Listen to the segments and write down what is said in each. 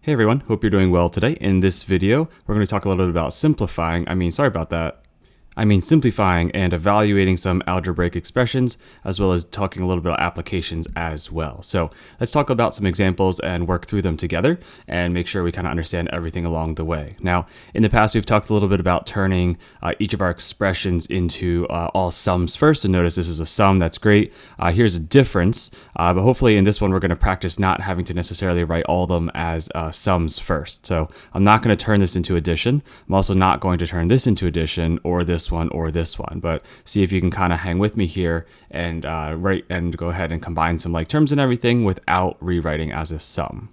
Hey everyone, hope you're doing well today. In this video, we're going to talk a little bit about simplifying simplifying and evaluating some algebraic expressions, as well as talking a little bit about applications as well. So let's talk about some examples and work through them together and make sure we kind of understand everything along the way. Now, in the past, we've talked a little bit about turning each of our expressions into all sums first. And notice this is a sum, that's great. Here's a difference, but hopefully in this one, we're going to practice not having to necessarily write all of them as sums first. So I'm not going to turn this into addition. I'm also not going to turn this into addition or this one or this one, but see if you can kind of hang with me here and go ahead and combine some like terms and everything without rewriting as a sum.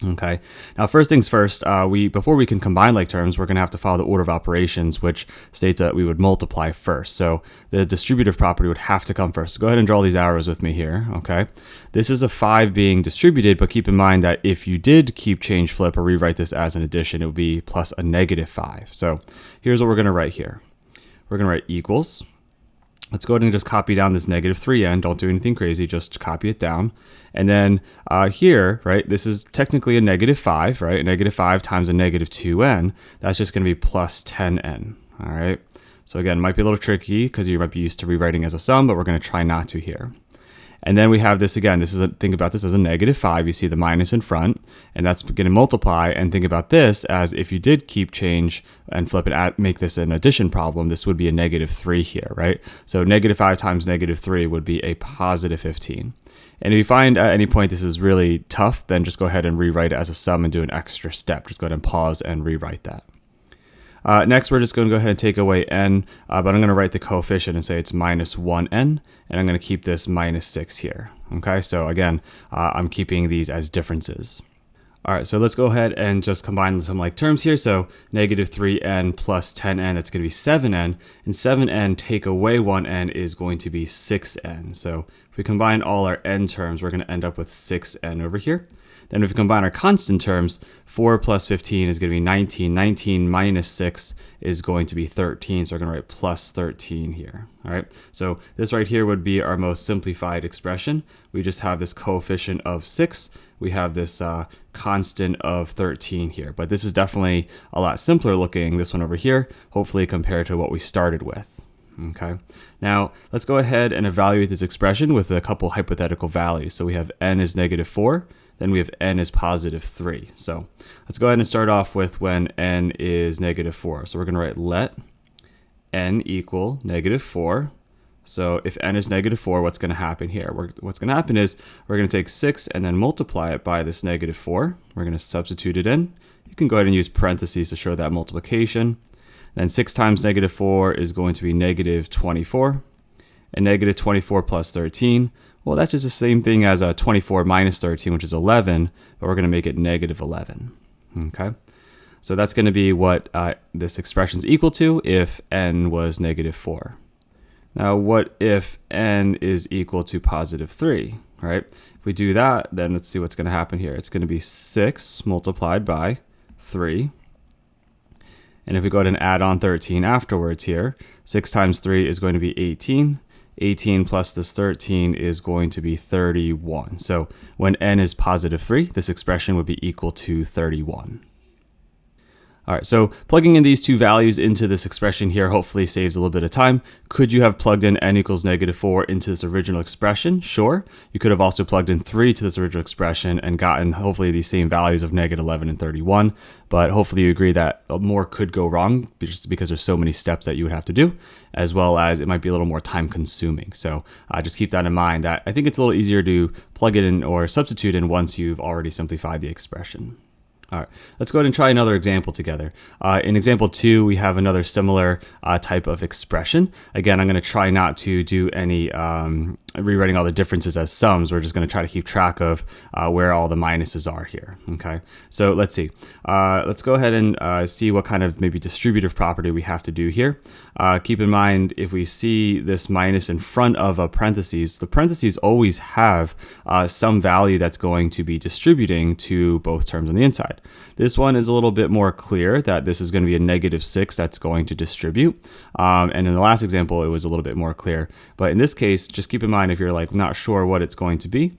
Okay, now first things first, before we can combine like terms, we're going to have to follow the order of operations, which states that we would multiply first. So the distributive property would have to come first. So go ahead and draw these arrows with me here. Okay, this is a 5 being distributed, but keep in mind that if you did keep, change, flip, or rewrite this as an addition, it would be plus a -5. So here's what we're going to write here. We're going to write equals. Let's go ahead and just copy down this -3n. Don't do anything crazy, just copy it down. And then here, right, this is technically a -5, right? A -5 times a -2n. That's just going to be plus 10n, all right? So again, it might be a little tricky because you might be used to rewriting as a sum, but we're going to try not to here. And then we have this again. Think about this as a -5. You see the minus in front, and that's going to multiply. And think about this as if you did keep, change, and flip it, make this an addition problem, this would be a -3 here, right? So -5 times -3 would be a positive 15. And if you find at any point this is really tough, then just go ahead and rewrite it as a sum and do an extra step. Just go ahead and pause and rewrite that. Next, we're just going to go ahead and take away n, but I'm going to write the coefficient and say it's -1n, and I'm going to keep this -6 here. Okay, so again, I'm keeping these as differences. All right, so let's go ahead and just combine some like terms here. So -3n plus 10n, that's going to be 7n, and 7n take away 1n is going to be 6n. So if we combine all our n terms, we're going to end up with 6n over here. Then if we combine our constant terms, 4 plus 15 is going to be 19. 19 minus 6 is going to be 13. So we're going to write plus 13 here. All right. So this right here would be our most simplified expression. We just have this coefficient of 6. We have this constant of 13 here. But this is definitely a lot simpler looking, this one over here, hopefully compared to what we started with. Okay. Now let's go ahead and evaluate this expression with a couple hypothetical values. So we have n is -4. Then we have n is positive 3. So let's go ahead and start off with when n is -4. So we're going to write let n equal -4. So if n is -4, what's going to happen here? What's going to happen is we're going to take 6 and then multiply it by this -4. We're going to substitute it in. You can go ahead and use parentheses to show that multiplication. Then 6 times -4 is going to be -24. And -24 plus 13, well, that's just the same thing as 24 minus 13, which is 11, but we're going to make it -11. Okay, so that's going to be what this expression is equal to if n was -4. Now, what if n is equal to positive 3, right? If we do that, then let's see what's going to happen here. It's going to be 6 multiplied by 3. And if we go ahead and add on 13 afterwards here, 6 times 3 is going to be 18. 18 plus this 13 is going to be 31. So when n is positive 3, this expression would be equal to 31. All right, so plugging in these two values into this expression here hopefully saves a little bit of time. Could you have plugged in n equals -4 into this original expression? Sure. You could have also plugged in 3 to this original expression and gotten hopefully these same values of -11 and 31. But hopefully you agree that more could go wrong just because there's so many steps that you would have to do, as well as it might be a little more time consuming. So just keep that in mind, that I think it's a little easier to plug it in or substitute in once you've already simplified the expression. All right, let's go ahead and try another example together. In example 2, we have another similar type of expression. Again, I'm going to try not to do any rewriting all the differences as sums. We're just going to try to keep track of where all the minuses are here. Okay, so let's see. Let's go ahead and see what kind of maybe distributive property we have to do here. Keep in mind, if we see this minus in front of a parentheses, the parentheses always have some value that's going to be distributing to both terms on the inside. This one is a little bit more clear that this is going to be a -6 that's going to distribute. And in the last example, it was a little bit more clear. But in this case, just keep in mind mind if you're like not sure what it's going to be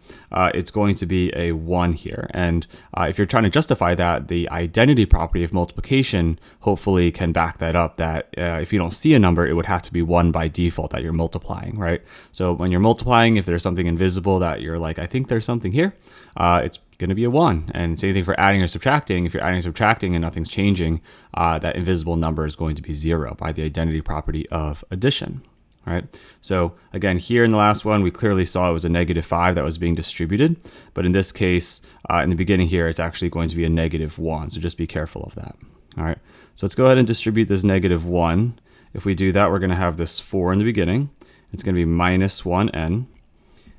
a 1 here. And if you're trying to justify that, the identity property of multiplication hopefully can back that up, that if you don't see a number, it would have to be 1 by default that you're multiplying, right? So when you're multiplying, if there's something invisible that you're like, I think there's something here, it's going to be a 1. And same thing for adding or subtracting. If you're adding or subtracting and nothing's changing, that invisible number is going to be 0 by the identity property of addition. All right. So again, here in the last one, we clearly saw it was a -5 that was being distributed. But in this case, in the beginning here, it's actually going to be a -1. So just be careful of that. All right. So let's go ahead and distribute this -1. If we do that, we're going to have this 4 in the beginning. It's going to be -1n.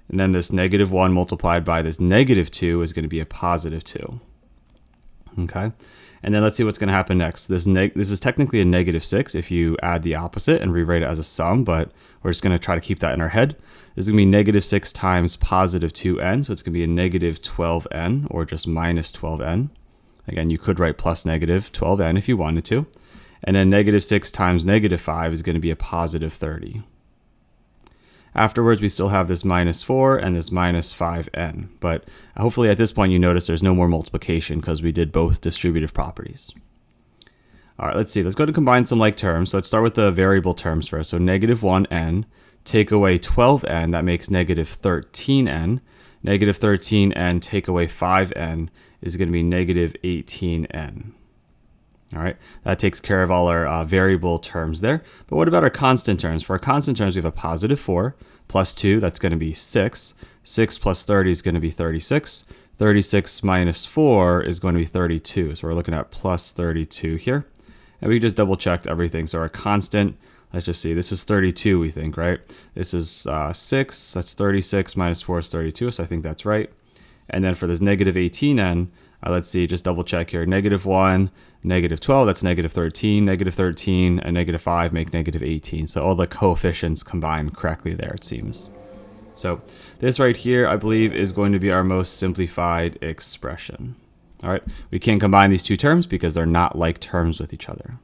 And then this -1 multiplied by this -2 is going to be a +2. Okay. And then let's see what's going to happen next. This is technically a -6 if you add the opposite and rewrite it as a sum, but we're just going to try to keep that in our head. This is going to be -6 times +2n, so it's going to be a -12n or just -12n. Again, you could write plus -12n if you wanted to. And then -6 times -5 is going to be a +30. Afterwards, we still have this -4 and this -5n. But hopefully at this point, you notice there's no more multiplication because we did both distributive properties. All right, let's see. Let's go to combine some like terms. So let's start with the variable terms first. So -1n, take away 12n, that makes -13n. -13n, take away 5n is going to be -18n. All right, that takes care of all our variable terms there. But what about our constant terms? For our constant terms, we have a +4 plus 2, that's going to be 6. 6 plus 30 is going to be 36. 36 minus 4 is going to be 32. So we're looking at plus 32 here. And we just double checked everything. So our constant, let's just see, this is 32, we think, right? This is 6, that's 36 minus 4 is 32. So I think that's right. And then for this -18n, let's see, just double check here. -1, -12, that's -13, -13, and -5 make -18. So all the coefficients combine correctly there, it seems. So this right here, I believe, is going to be our most simplified expression. All right, we can't combine these two terms because they're not like terms with each other.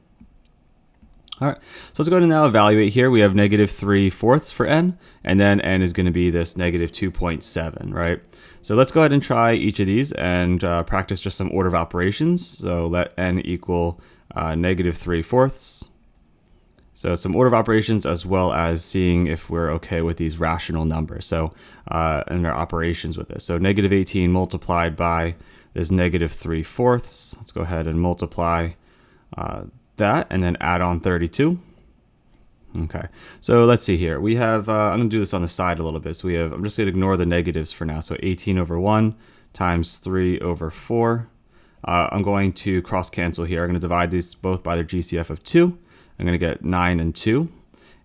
All right, so let's go ahead and now evaluate here. We have -3/4 for n, and then n is going to be this -2.7, right? So let's go ahead and try each of these and practice just some order of operations. So let n equal -3/4. So some order of operations as well as seeing if we're okay with these rational numbers. So and our operations with this. So -18 multiplied by this -3/4. Let's go ahead and multiply that and then add on 32. Okay, so let's see here. We have, I'm going to do this on the side a little bit. So we have, I'm just going to ignore the negatives for now. So 18/1 times 3/4. I'm going to cross cancel here. I'm going to divide these both by their GCF of 2. I'm going to get 9 and 2.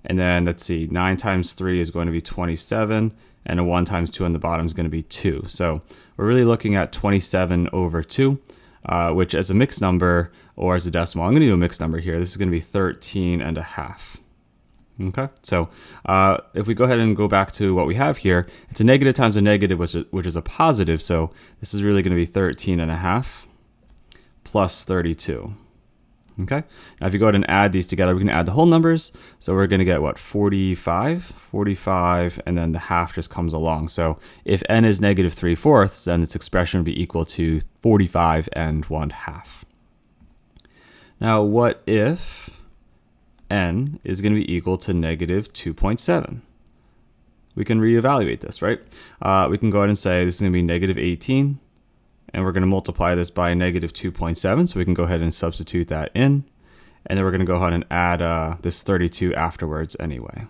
And then let's see, 9 times 3 is going to be 27. And a 1 times 2 on the bottom is going to be 2. So we're really looking at 27/2, which as a mixed number or as a decimal, I'm going to do a mixed number here. This is going to be 13.5. Okay, so if we go ahead and go back to what we have here, it's a negative times a negative, which is a positive. So this is really going to be 13.5 plus 32. Okay, now if you go ahead and add these together, we can add the whole numbers. So we're going to get what, 45, and then the half just comes along. So if n is -3/4, then its expression would be equal to 45 and 1/2. Now what if n is going to be equal to -2.7? We can reevaluate this, right? We can go ahead and say this is going to be -18, and we're going to multiply this by -2.7, so we can go ahead and substitute that in, and then we're going to go ahead and add this 32 afterwards anyway.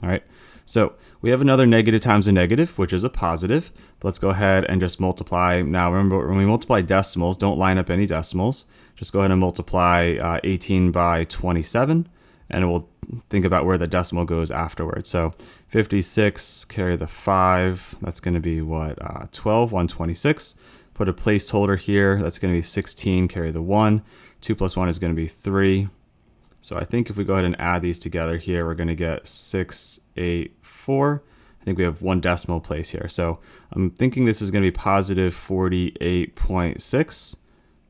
All right, so we have another negative times a negative, which is a positive. But let's go ahead and just multiply. Now remember, when we multiply decimals, don't line up any decimals. Just go ahead and multiply 18 by 27. And we'll think about where the decimal goes afterwards. So 56, carry the 5, that's going to be what, 12, 126. Put a placeholder here, that's going to be 16, carry the 1. 2 plus 1 is going to be 3. So I think if we go ahead and add these together here, we're going to get 684. I think we have one decimal place here. So I'm thinking this is going to be positive 48.6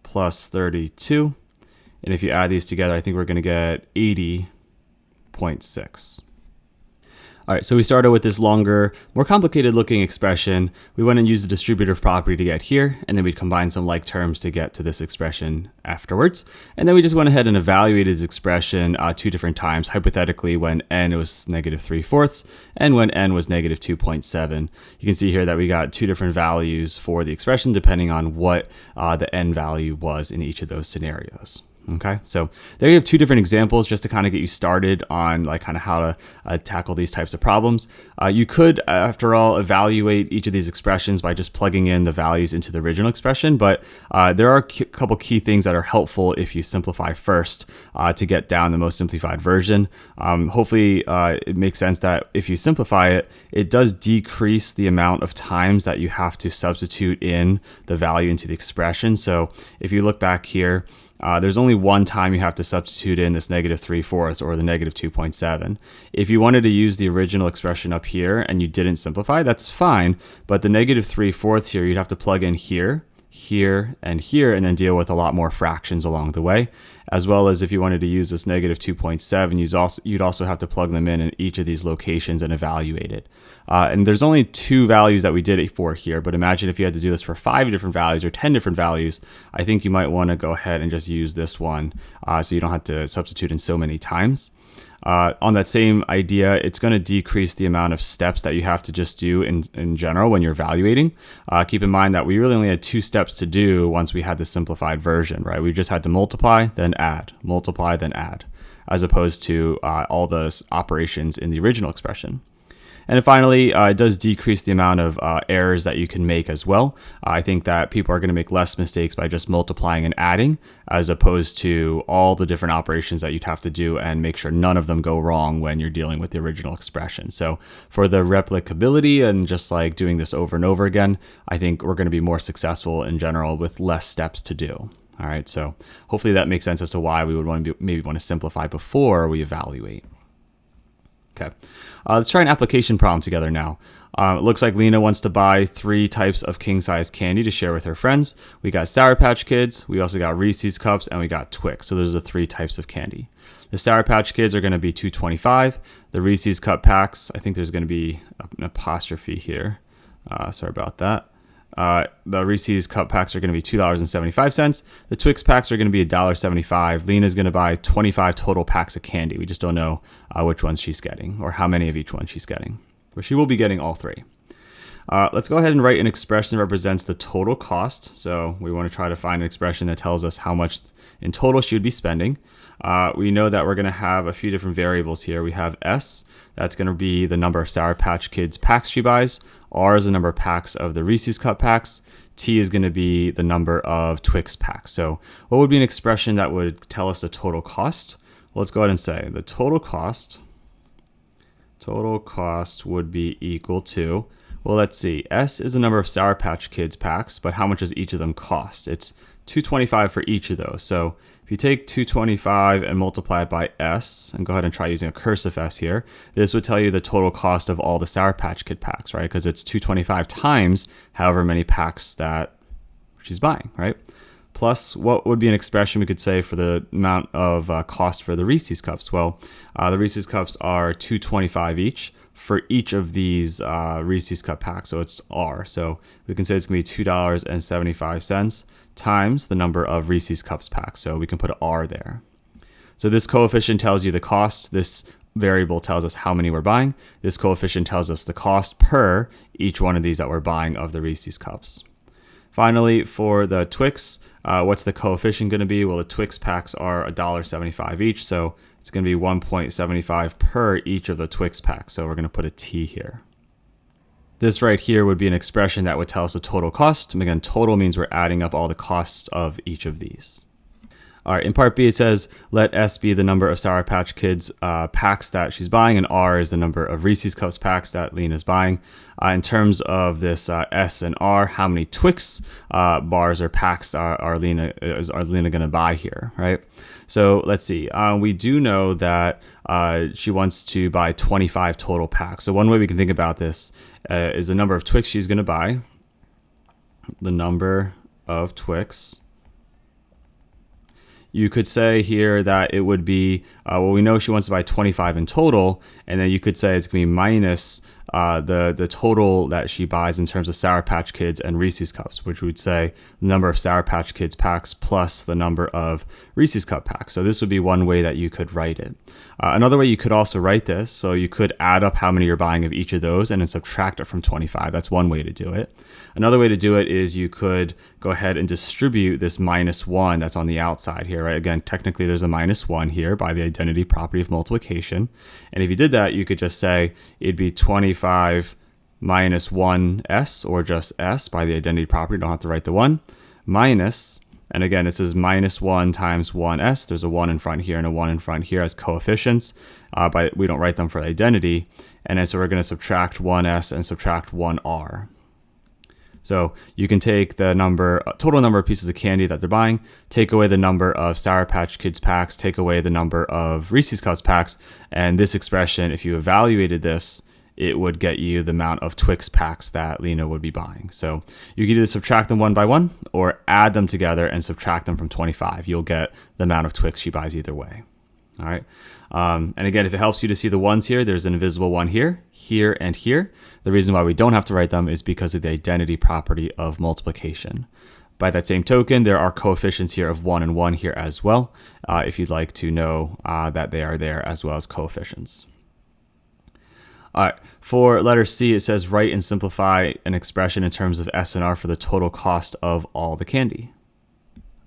plus 32. And if you add these together, I think we're going to get 80.6. All right, so we started with this longer, more complicated looking expression. We went and used the distributive property to get here, and then we'd combine some like terms to get to this expression afterwards. And then we just went ahead and evaluated this expression 2 different times, hypothetically when n was -3/4 and when n was -2.7. You can see here that we got 2 different values for the expression depending on what the n value was in each of those scenarios. Okay, so there you have 2 different examples just to kind of get you started on like kind of how to tackle these types of problems. You could, after all, evaluate each of these expressions by just plugging in the values into the original expression, but there are a couple key things that are helpful if you simplify first to get down the most simplified version. Hopefully it makes sense that if you simplify it, it does decrease the amount of times that you have to substitute in the value into the expression. So if you look back here, there's only one time you have to substitute in this -3/4 or the -2.7. If you wanted to use the original expression up here and you didn't simplify, that's fine. But the -3/4 here, you'd have to plug in here, here, and here, and then deal with a lot more fractions along the way. As well as if you wanted to use this -2.7, you'd also have to plug them in each of these locations and evaluate it. And there's only 2 values that we did it for here, but imagine if you had to do this for 5 different values or 10 different values. I think you might want to go ahead and just use this one so you don't have to substitute in so many times. On that same idea, it's going to decrease the amount of steps that you have to just do in general when you're evaluating. Keep in mind that we really only had 2 steps to do once we had the simplified version, right? We just had to multiply, then add, as opposed to all those operations in the original expression. And finally, it does decrease the amount of errors that you can make as well. I think that people are going to make less mistakes by just multiplying and adding, as opposed to all the different operations that you'd have to do and make sure none of them go wrong when you're dealing with the original expression. So for the replicability and just like doing this over and over again, I think we're going to be more successful in general with less steps to do. All right, so hopefully that makes sense as to why we would maybe want to simplify before we evaluate. Okay, let's try an application problem together now. It looks like Lena wants to buy 3 types of king-size candy to share with her friends. We got Sour Patch Kids, we also got Reese's Cups, and we got Twix. So those are the 3 types of candy. The Sour Patch Kids are going to be $2.25. The Reese's Cup packs, I think there's going to be an apostrophe here. Sorry about that. The Reese's Cup packs are going to be $2.75. The Twix packs are going to be $1.75. Lena's going to buy 25 total packs of candy. We just don't know which ones she's getting or how many of each one she's getting. But she will be getting all 3. Let's go ahead and write an expression that represents the total cost. So we want to try to find an expression that tells us how much in total she would be spending. We know that we're going to have a few different variables here. We have S, that's going to be the number of Sour Patch Kids packs she buys. R is the number of packs of the Reese's Cup packs. T is going to be the number of Twix packs. So what would be an expression that would tell us the total cost? Well, let's go ahead and say the total cost would be equal to, well, let's see, S is the number of Sour Patch Kids packs, but how much does each of them cost? It's $2.25 for each of those. So if you take $2.25 and multiply it by S, and go ahead and try using a cursive S here, this would tell you the total cost of all the Sour Patch Kid packs, right? Because it's $2.25 times however many packs that she's buying, right? Plus, what would be an expression we could say for the amount of cost for the Reese's Cups? Well, the Reese's Cups are $2.25 each for each of these Reese's Cup packs, so it's R. So we can say it's going to be $2.75 times the number of Reese's Cups packs. So we can put an R there. So this coefficient tells you the cost. This variable tells us how many we're buying. This coefficient tells us the cost per each one of these that we're buying of the Reese's Cups. Finally, for the Twix, what's the coefficient going to be? Well, the Twix packs are $1.75 each, so it's going to be 1.75 per each of the Twix packs. So we're going to put a T here. This right here would be an expression that would tell us the total cost. And again, total means we're adding up all the costs of each of these. All right, in part B, it says, let S be the number of Sour Patch Kids packs that she's buying, and R is the number of Reese's Cups packs that Lena's buying. In terms of this S and R, how many Twix bars or packs are Lena going to buy here, right? So let's see. We do know that she wants to buy 25 total packs. So one way we can think about this is the number of Twix she's going to buy, the number of Twix you could say here that it would be, well, we know she wants to buy 25 in total, and then you could say it's going to be minus the total that she buys in terms of Sour Patch Kids and Reese's Cups, which would say the number of Sour Patch Kids packs plus the number of Reese's Cup packs. So this would be one way that you could write it. Another way you could also write this, so you could add up how many you're buying of each of those and then subtract it from 25. That's one way to do it. Another way to do it is you could go ahead and distribute this -1 that's on the outside here, right? Again, technically there's a -1 here by the identity property of multiplication. And if you did that, you could just say it'd be 25 minus 1s, or just s by the identity property. You don't have to write the 1, minus, and again, it says -1 times 1s. There's a 1 in front here and a 1 in front here as coefficients, but we don't write them for identity. And then so we're going to subtract 1s and subtract 1r. So you can take the total number of pieces of candy that they're buying, take away the number of Sour Patch Kids packs, take away the number of Reese's Cups packs, and this expression, if you evaluated this, it would get you the amount of Twix packs that Lena would be buying. So you can either subtract them one by one or add them together and subtract them from 25. You'll get the amount of Twix she buys either way. All right. And again, if it helps you to see the ones here, there's an invisible one here, here, and here. The reason why we don't have to write them is because of the identity property of multiplication. By that same token, there are coefficients here of 1 and 1 here as well, if you'd like to know that they are there, as well as coefficients. All right, for letter C, it says write and simplify an expression in terms of S and R for the total cost of all the candy.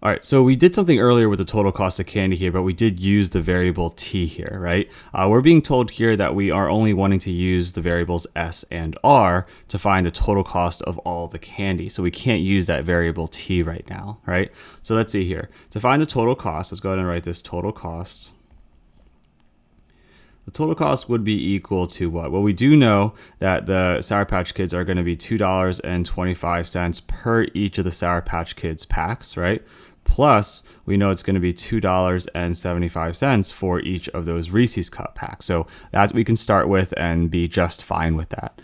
All right, so we did something earlier with the total cost of candy here, but we did use the variable t here, right? We're being told here that we are only wanting to use the variables s and r to find the total cost of all the candy. So we can't use that variable t right now, right? So let's see here. To find the total cost, let's go ahead and write this total cost. The total cost would be equal to what? Well, we do know that the Sour Patch Kids are going to be $2.25 per each of the Sour Patch Kids packs, right? Plus, we know it's going to be $2.75 for each of those Reese's Cup packs. So that we can start with and be just fine with that.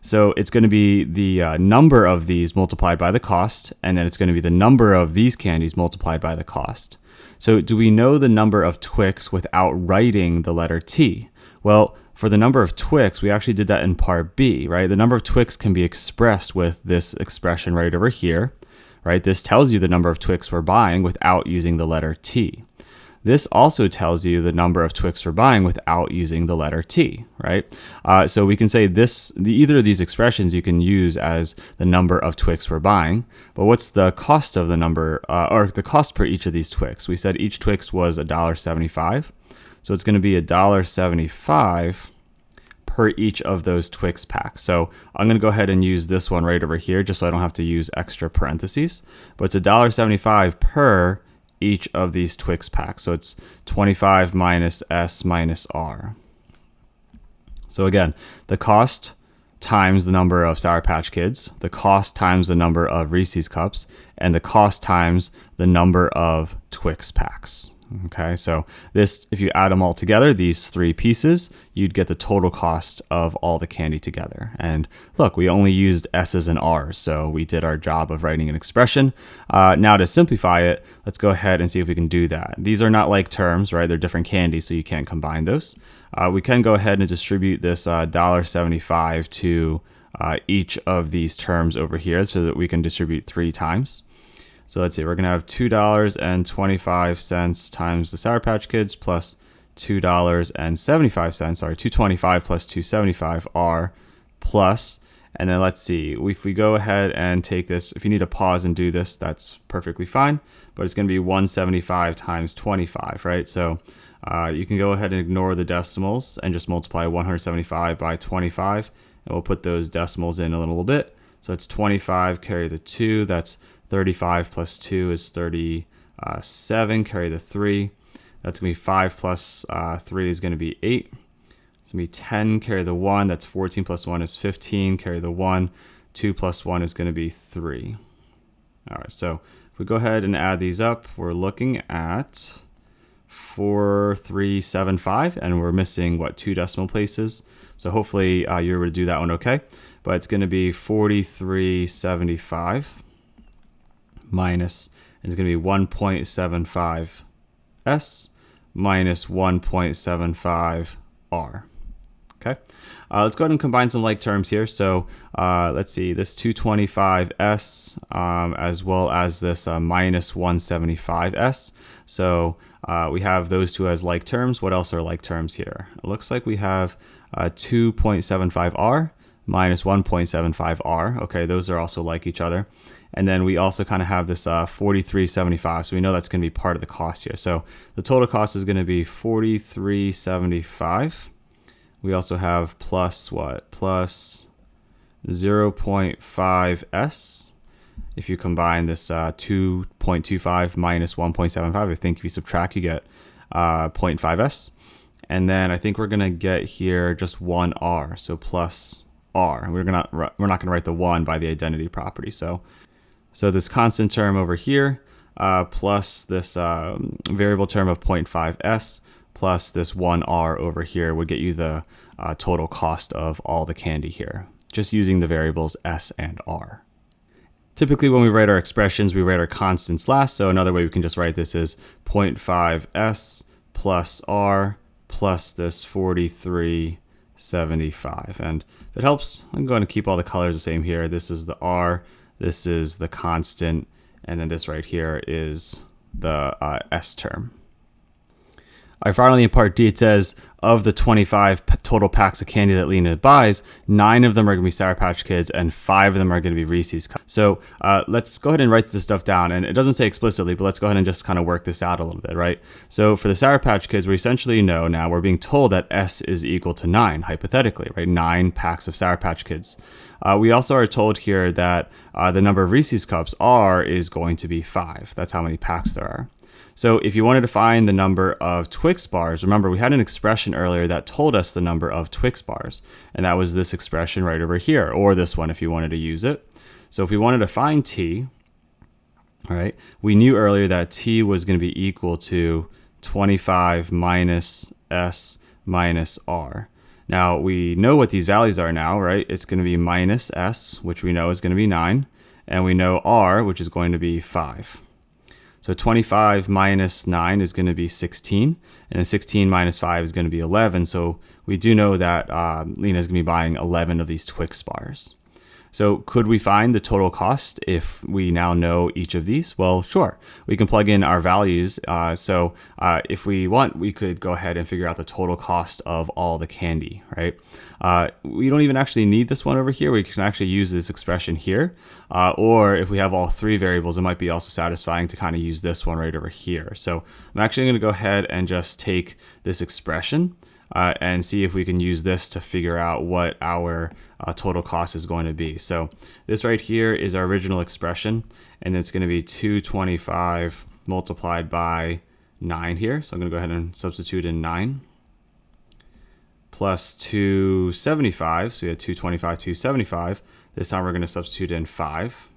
So it's going to be the number of these multiplied by the cost, and then it's going to be the number of these candies multiplied by the cost. So do we know the number of Twix without writing the letter T? Well, for the number of Twix, we actually did that in part B, right? The number of Twix can be expressed with this expression right over here, right? This tells you the number of Twix we're buying without using the letter T. This also tells you the number of Twix we're buying without using the letter T, right? So we can say either of these expressions you can use as the number of Twix we're buying, but what's the cost of the number, or the cost per each of these Twix? We said each Twix was $1.75, so it's going to be $1.75 per each of those Twix packs. So I'm going to go ahead and use this one right over here just so I don't have to use extra parentheses, but it's $1.75 per each of these Twix packs. So it's 25 minus S minus R. So again, the cost times the number of Sour Patch Kids, the cost times the number of Reese's Cups, and the cost times the number of Twix packs. Okay, so this, if you add them all together, these three pieces, you'd get the total cost of all the candy together. And look, we only used S's and R's, so we did our job of writing an expression. Now to simplify it, let's go ahead and see if we can do that. These are not like terms, right? They're different candies, so you can't combine those. We can go ahead and distribute this $1.75 to each of these terms over here so that we can distribute 3 times. So let's see, we're going to have $2.25 times the Sour Patch Kids plus $2.75, sorry, $2.25 plus $2.75 are plus, and then let's see, if we go ahead and take this, if you need to pause and do this, that's perfectly fine, but it's going to be $1.75 times 25, right? So you can go ahead and ignore the decimals and just multiply 175 by 25, and we'll put those decimals in a little bit. So it's 25, carry the 2, that's 35 plus 2 is 37, carry the 3. That's going to be 5 plus 3 is going to be 8. It's going to be 10, carry the 1. That's 14 plus 1 is 15, carry the 1. 2 plus 1 is going to be 3. All right, so if we go ahead and add these up, we're looking at 4375, and we're missing, what, 2 decimal places. So hopefully you're able to do that one okay. But it's going to be 4375. Minus, And it's going to be 1.75 S minus 1.75 R. Okay, let's go ahead and combine some like terms here. So let's see, this 225S as well as this minus 175S. So we have those two as like terms. What else are like terms here? It looks like we have 2.75R minus 1.75R. Okay, those are also like each other. And then we also kind of have this 43.75. So we know that's going to be part of the cost here. So the total cost is going to be 43.75. We also have plus what? Plus 0.5S. If you combine this 2.25 minus 1.75, I think if you subtract, you get 0.5S. And then I think we're going to get here just 1R, so plus R. We're not going to write the 1 by the identity property. So this constant term over here plus this variable term of 0.5S plus this 1R over here would get you the total cost of all the candy here, just using the variables S and R. Typically when we write our expressions, we write our constants last. So another way we can just write this is 0.5S plus R plus this 43.75. And if it helps, I'm going to keep all the colors the same here. This is the R, this is the constant, and then this right here is the S term. All right, finally in part D, it says of the 25 total packs of candy that Lena buys, 9 of them are going to be Sour Patch Kids and 5 of them are going to be Reese's Cups. So let's go ahead and write this stuff down. And it doesn't say explicitly, but let's go ahead and just kind of work this out a little bit, right? So for the Sour Patch Kids, we essentially know now we're being told that S is equal to 9, hypothetically, right? 9 packs of Sour Patch Kids. We also are told here that the number of Reese's Cups, R, is going to be 5. That's how many packs there are. So if you wanted to find the number of Twix bars, remember we had an expression earlier that told us the number of Twix bars, and that was this expression right over here, or this one if you wanted to use it. So if we wanted to find T, all right, we knew earlier that T was going to be equal to 25 minus S minus R. Now we know what these values are now, right? It's going to be minus S, which we know is going to be 9, and we know R, which is going to be 5. So 25 minus 9 is going to be 16, and then 16 minus 5 is going to be 11. So we do know that Lena is going to be buying 11 of these Twix bars. So could we find the total cost if we now know each of these? Well, sure. We can plug in our values. So if we want, we could go ahead and figure out the total cost of all the candy, right? We don't even actually need this one over here. We can actually use this expression here. Or if we have all 3 variables, it might be also satisfying to kind of use this one right over here. So I'm actually going to go ahead and just take this expression and see if we can use this to figure out what our total cost is going to be. So this right here is our original expression, and it's going to be 225 multiplied by 9 here. So I'm going to go ahead and substitute in 9 plus 275. So we had 225, 275. This time we're going to substitute in 5.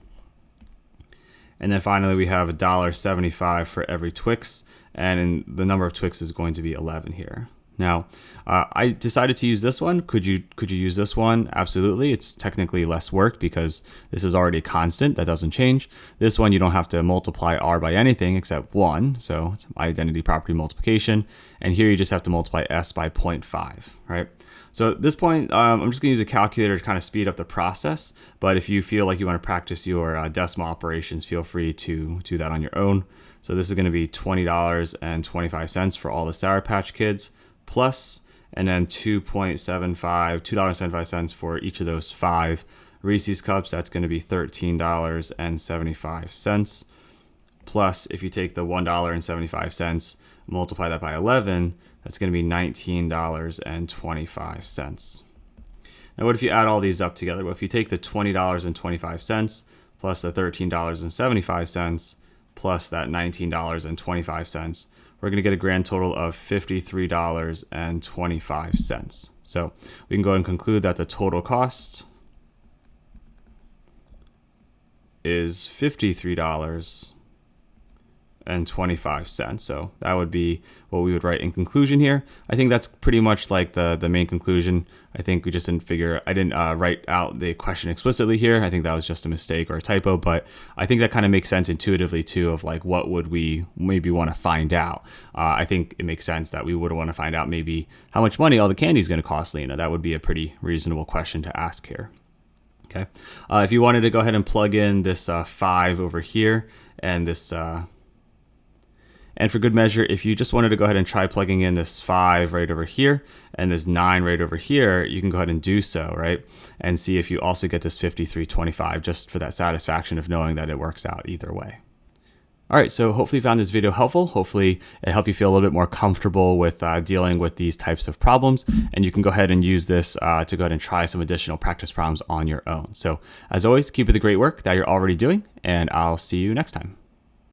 And then finally we have $1.75 for every Twix, and the number of Twix is going to be 11 here. Now, I decided to use this one. Could you use this one? Absolutely. It's technically less work because this is already a constant that doesn't change. This one, you don't have to multiply R by anything except 1. So it's identity property multiplication. And here you just have to multiply S by 0.5, right? So at this point, I'm just going to use a calculator to kind of speed up the process. But if you feel like you want to practice your decimal operations, feel free to do that on your own. So this is going to be $20.25 for all the Sour Patch Kids, plus, and then $2.75 for each of those 5 Reese's Cups. That's going to be $13.75. Plus, if you take the $1.75, multiply that by 11, that's going to be $19.25. Now, what if you add all these up together? Well, if you take the $20.25 plus the $13.75 plus that $19.25, we're going to get a grand total of $53.25. So we can go ahead and conclude that the total cost is $53.25. and 25 cents. So that would be what we would write in conclusion here. I think that's pretty much like the main conclusion. I think we just didn't write out the question explicitly here. I think that was just a mistake or a typo, but I think that kind of makes sense intuitively too, of like, what would we maybe want to find out? I think it makes sense that we would want to find out maybe how much money all the candy is going to cost Lena. That would be a pretty reasonable question to ask here. Okay. If you wanted to go ahead and plug in this 5 over here and this, and for good measure, if you just wanted to go ahead and try plugging in this 5 right over here and this 9 right over here, you can go ahead and do so, right? And see if you also get this 53.25, just for that satisfaction of knowing that it works out either way. All right, so hopefully you found this video helpful. Hopefully it helped you feel a little bit more comfortable with dealing with these types of problems. And you can go ahead and use this to go ahead and try some additional practice problems on your own. So as always, keep up the great work that you're already doing, and I'll see you next time.